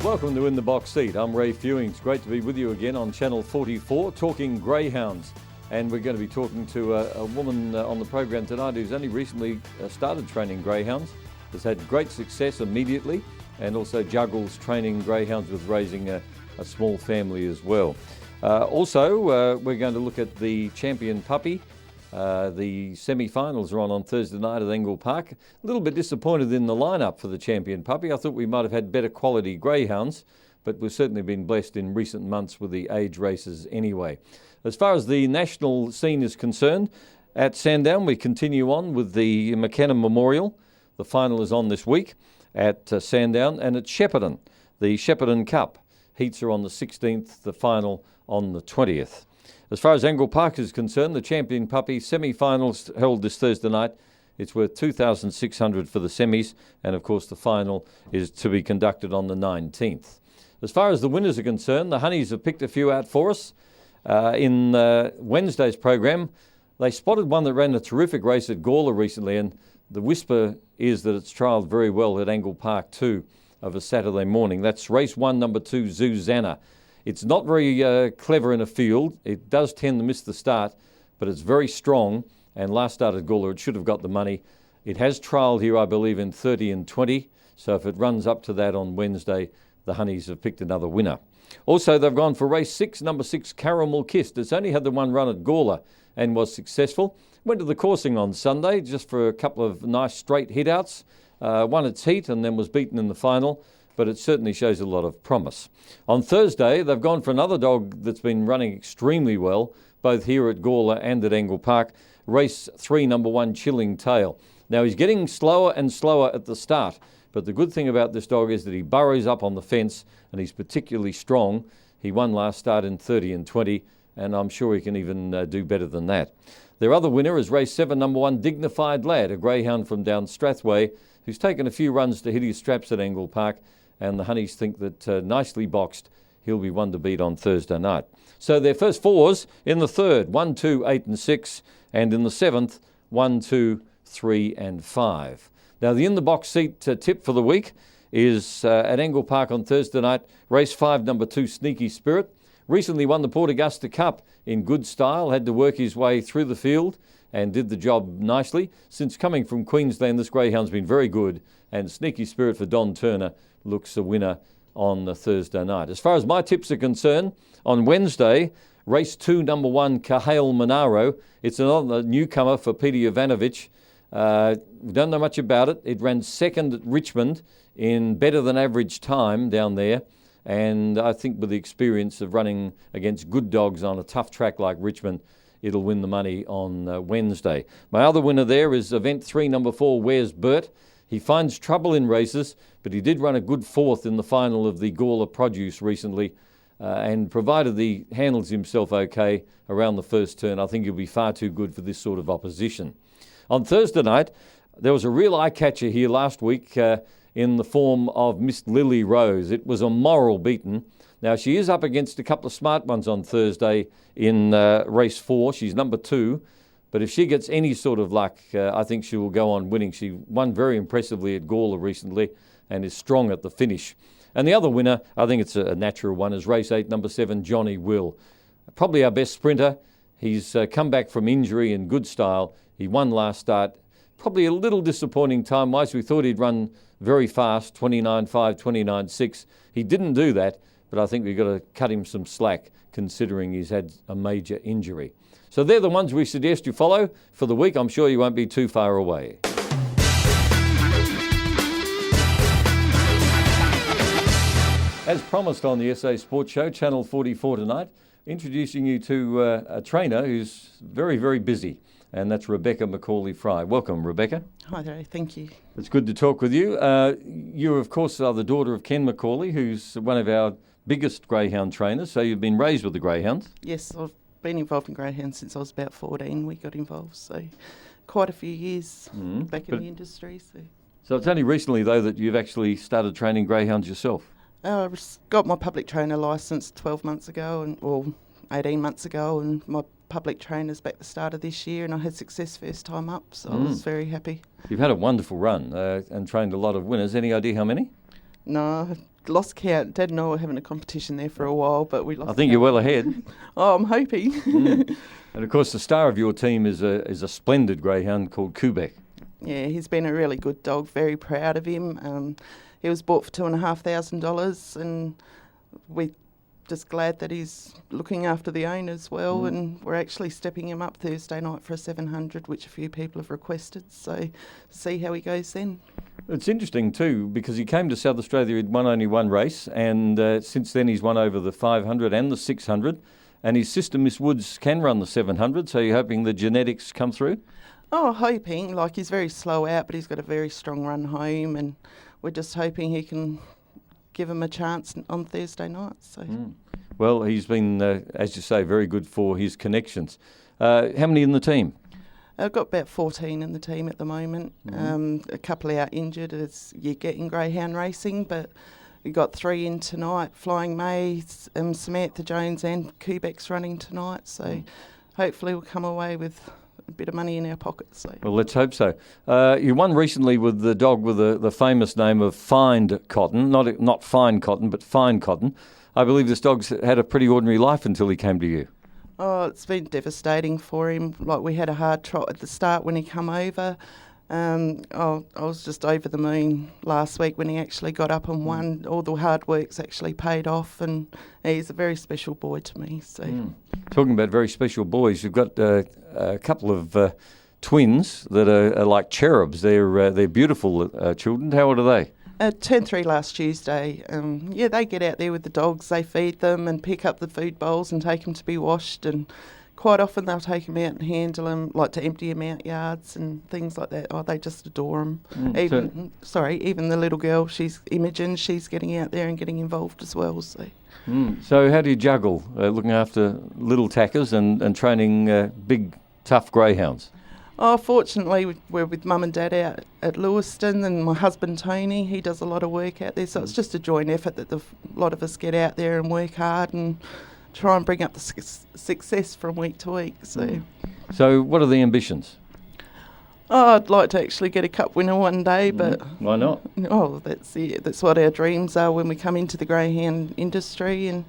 Welcome to In the Box Seat. I'm Ray Fewing. It's great to be with you again on Channel 44 talking greyhounds. And we're going to be talking to a woman on the program tonight who's only recently started training greyhounds, has had great success immediately, and also juggles training greyhounds with raising a small family as well. We're going to look at the champion puppy. The semi-finals are on Thursday night at Angle Park. A little bit disappointed in the lineup for the champion puppy. I thought we might have had better quality greyhounds, but we've certainly been blessed in recent months with the age races anyway. As far as the national scene is concerned, at Sandown we continue on with the McKenna Memorial. The final is on this week at Sandown, and at Shepparton, the Shepparton Cup. Heats are on the 16th, the final on the 20th. As far as Angle Park is concerned, the champion puppy semi-finals held this Thursday night. It's worth $2,600 for the semis, and of course the final is to be conducted on the 19th. As far as the winners are concerned, the Honeys have picked a few out for us. In Wednesday's program, they spotted one that ran a terrific race at Gawler recently, and the whisper is that it's trialled very well at Angle Park 2 of a Saturday morning. That's race 1, number 2, Zuzana. It's not very clever in a field. It does tend to miss the start, but it's very strong. And last start at Gawler, it should have got the money. It has trialled here, I believe, in 30 and 20. So if it runs up to that on Wednesday, the Honeys have picked another winner. Also, they've gone for race 6, number 6, Caramel Kissed. It's only had the one run at Gawler and was successful. Went to the coursing on Sunday just for a couple of nice straight hit-outs. Won its heat and then was beaten in the final, but it certainly shows a lot of promise. On Thursday, they've gone for another dog that's been running extremely well, both here at Gawler and at Angle Park. Race 3, number 1, Chilling Tale. Now, he's getting slower and slower at the start, but the good thing about this dog is that he burrows up on the fence and he's particularly strong. He won last start in 30 and 20, and I'm sure he can even do better than that. Their other winner is race 7, number 1, Dignified Lad, a greyhound from down Strathway, who's taken a few runs to hit his straps at Angle Park, and the Honeys think that nicely boxed, he'll be one to beat on Thursday night. So their first fours in the third, 1, 2, 8 and 6, and in the seventh, 1, 2, 3 and 5. Now the in-the-box seat tip for the week is at Angle Park on Thursday night, race 5, number 2, Sneaky Spirit. Recently won the Port Augusta Cup in good style, had to work his way through the field and did the job nicely. Since coming from Queensland, this greyhound's been very good, and Sneaky Spirit for Don Turner looks a winner on the Thursday night. As far as my tips are concerned, on Wednesday, race 2, number 1, Cahail Monaro. It's another newcomer for Peter Jovanovic. We don't know much about it. It ran second at Richmond in better than average time down there. And I think with the experience of running against good dogs on a tough track like Richmond, it'll win the money on Wednesday. My other winner there is event 3, number 4, Where's Bert? He finds trouble in races, but he did run a good fourth in the final of the Gawler Produce recently, and provided he handles himself okay around the first turn, I think he'll be far too good for this sort of opposition. On Thursday night, there was a real eye-catcher here last week in the form of Miss Lily Rose. It was a moral beaten. Now, she is up against a couple of smart ones on Thursday in race 4. She's number 2. But if she gets any sort of luck, I think she will go on winning. She won very impressively at Gawler recently and is strong at the finish. And the other winner, I think it's a natural one, is race 8, number 7, Johnny Will. Probably our best sprinter. He's come back from injury in good style. He won last start. Probably a little disappointing time-wise. We thought he'd run very fast, 29.5, 29.6. He didn't do that, but I think we've got to cut him some slack considering he's had a major injury. So they're the ones we suggest you follow for the week. I'm sure you won't be too far away. As promised on the SA Sports Show, Channel 44 tonight, introducing you to a trainer who's very, very busy, and that's Rebecca Macaulay-Fry. Welcome, Rebecca. Hi there, thank you. It's good to talk with you. You, of course, are the daughter of Ken Macaulay, who's one of our biggest greyhound trainers, so you've been raised with the greyhounds. Yes, I've been involved in greyhounds since I was about 14. We got involved, so quite a few years back in the industry. So it's only recently, though, that you've actually started training greyhounds yourself. I got my public trainer licence 12 months ago, or 18 months ago, and my public trainers back the start of this year, and I had success first time up, so I was very happy. You've had a wonderful run and trained a lot of winners. Any idea how many? No, lost count. Dad and I were having a competition there for a while, but we lost I think count. you're well ahead. Oh, I'm hoping. And of course, the star of your team is a splendid greyhound called Quebec. Yeah, he's been a really good dog. Very proud of him. He was bought for $2,500, and we're just glad that he's looking after the owners well. And we're actually stepping him up Thursday night for a 700, which a few people have requested. So see how he goes then. It's interesting too, because he came to South Australia, he'd won only one race, and since then he's won over the 500 and the 600. And his sister, Miss Woods, can run the 700, so you're hoping the genetics come through? Oh, hoping. Like, he's very slow out, but he's got a very strong run home, and we're just hoping he can give him a chance on Thursday night. So. Well, he's been, as you say, very good for his connections. How many in the team? I've got about 14 in the team at the moment. A couple out injured as you get in greyhound racing, but we got 3 in tonight. Flying May, Samantha Jones and Quebec's running tonight, so hopefully we'll come away with a bit of money in our pockets. So. Well, let's hope so. You won recently with the dog with the famous name of Find Cotton, not Fine Cotton, but Fine Cotton. I believe this dog's had a pretty ordinary life until he came to you. Oh, it's been devastating for him. Like, we had a hard trot at the start when he come over. I was just over the moon last week when he actually got up and won. All the hard work's actually paid off, and he's a very special boy to me. So, Talking about very special boys, you've got a couple of twins that are like cherubs. They're beautiful children. How old are they? Turned 3 last Tuesday. They get out there with the dogs. They feed them and pick up the food bowls and take them to be washed, and quite often they'll take them out and handle them, like to empty them out yards and things like that. Oh, they just adore them. Even the little girl, she's Imogen, she's getting out there and getting involved as well. So how do you juggle looking after little tackers and training big, tough greyhounds? Oh, fortunately, we're with Mum and Dad out at Lewiston, and my husband Tony, he does a lot of work out there. So it's just a joint effort that a lot of us get out there and work hard and try and bring up the success from week to week. So what are the ambitions? Oh, I'd like to actually get a cup winner one day, but why not? Oh, that's it. That's what our dreams are when we come into the greyhound industry, and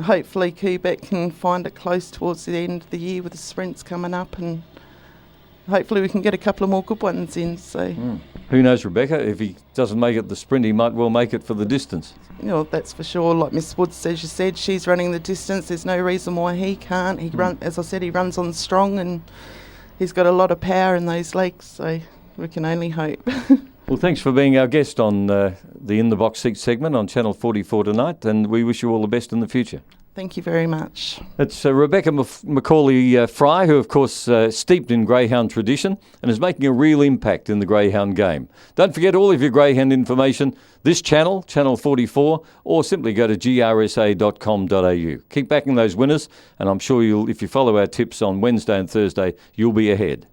hopefully Quebec can find it close towards the end of the year with the sprints coming up, and hopefully we can get a couple of more good ones in. So, who knows, Rebecca? If he doesn't make it the sprint, he might well make it for the distance. That's for sure. Like Miss Woods, as you said, she's running the distance. There's no reason why he can't. As I said, he runs on strong, and he's got a lot of power in those legs. So we can only hope. Well, thanks for being our guest on the In the Box Seat segment on Channel 44 tonight, and we wish you all the best in the future. Thank you very much. It's Rebecca Macaulay Fry, who of course steeped in greyhound tradition and is making a real impact in the greyhound game. Don't forget all of your greyhound information, this channel, Channel 44, or simply go to grsa.com.au. Keep backing those winners, and I'm sure if you follow our tips on Wednesday and Thursday, you'll be ahead.